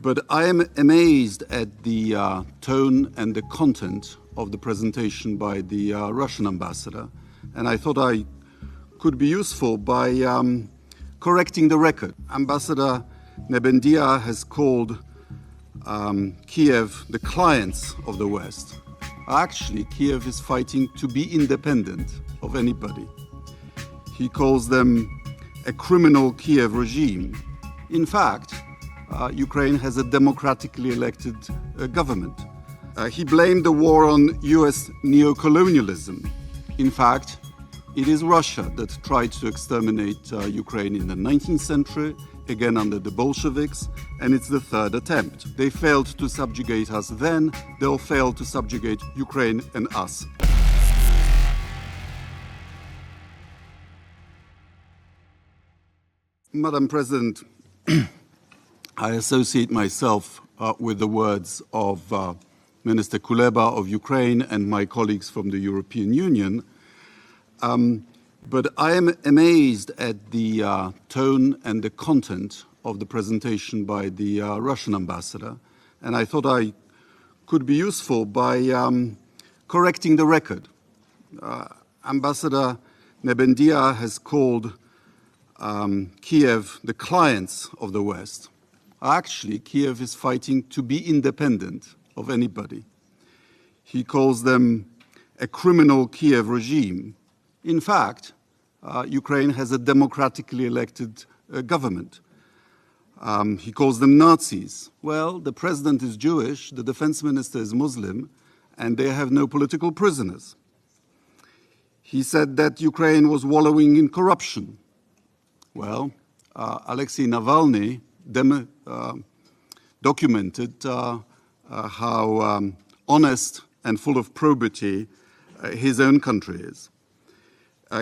But I am amazed at the tone and the content of the presentation by the Russian ambassador, and I thought I could be useful by correcting the record. Ambassador Nebendia has called Kiev the clients of the West. Actually, Kiev is fighting to be independent of anybody. He calls them a criminal Kiev regime. In fact, Ukraine has a democratically elected government. He blamed the war on US neocolonialism. In fact, it is Russia that tried to exterminate Ukraine in the 19th century, again under the Bolsheviks, and it's the third attempt. They failed to subjugate us then, they'll fail to subjugate Ukraine and us. Madam President, I associate myself with the words of Minister Kuleba of Ukraine and my colleagues from the European Union. But I am amazed at the tone and the content of the presentation by the Russian ambassador, and I thought I could be useful by correcting the record. Ambassador Nebendia has called Kiev the clients of the West. Actually, Kiev is fighting to be independent of anybody. He calls them a criminal Kiev regime. In fact, Ukraine has a democratically elected government. He calls them Nazis. Well, the president is Jewish, the defense minister is Muslim, and they have no political prisoners. He said that Ukraine was wallowing in corruption. Well, Alexei Navalny documented how honest and full of probity his own country is.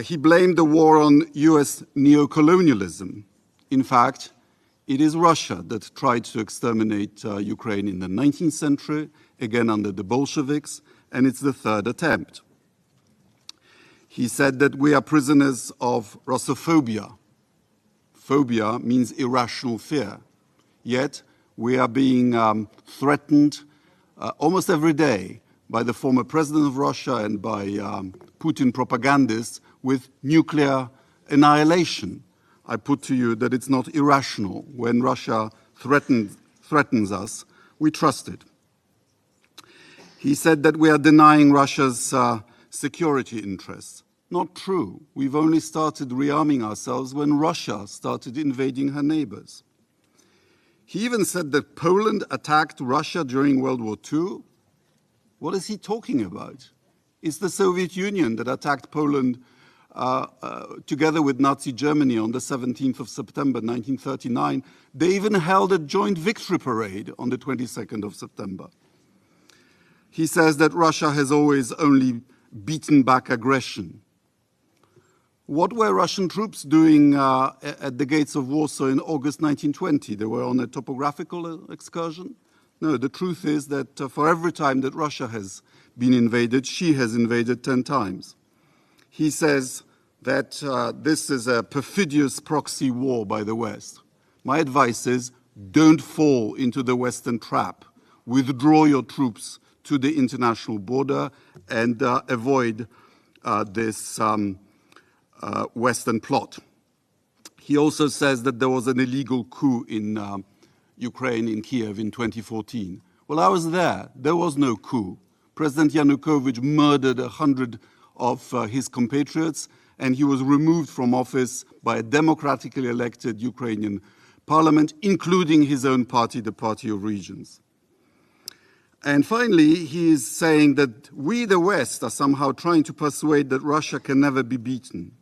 He blamed the war on US neocolonialism. In fact, it is Russia that tried to exterminate Ukraine in the 19th century, again under the Bolsheviks, and it's the third attempt. He said that we are prisoners of Russophobia. Phobia means irrational fear. Yet we are being threatened almost every day by the former president of Russia and by Putin propagandists with nuclear annihilation. I put to you that it's not irrational. When Russia threatens us, we trust it. He said that we are denying Russia's security interests. Not true. We've only started rearming ourselves when Russia started invading her neighbors. He even said that Poland attacked Russia during World War II. What is he talking about? It's the Soviet Union that attacked Poland together with Nazi Germany on the 17th of September 1939. They even held a joint victory parade on the 22nd of September. He says that Russia has always only beaten back aggression. What were Russian troops doing at the gates of Warsaw in August 1920? They were on a topographical excursion? No, the truth is that for every time that Russia has been invaded, she has invaded 10 times. He says that this is a perfidious proxy war by the West. My advice is don't fall into the Western trap. Withdraw your troops to the international border and avoid this Western plot. He also says that there was an illegal coup in Ukraine, in Kiev in 2014. Well, I was there. There was no coup. President Yanukovych murdered 100 of his compatriots, and he was removed from office by a democratically elected Ukrainian parliament, including his own party, the Party of Regions. And finally, he is saying that we, the West, are somehow trying to persuade that Russia can never be beaten.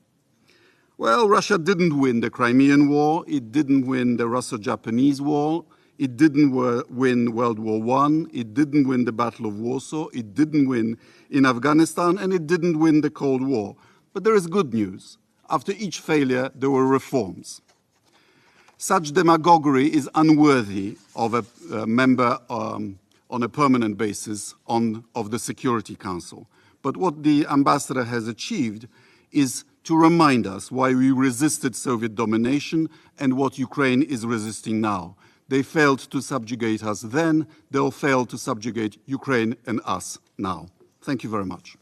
Well, Russia didn't win the Crimean War, it didn't win the Russo-Japanese War, it didn't win World War I, it didn't win the Battle of Warsaw, it didn't win in Afghanistan, and it didn't win the Cold War. But there is good news. After each failure, there were reforms. Such demagoguery is unworthy of a member on a permanent basis of the Security Council. But what the ambassador has achieved is to remind us why we resisted Soviet domination and what Ukraine is resisting now. They failed to subjugate us then. They'll fail to subjugate Ukraine and us now. Thank you very much.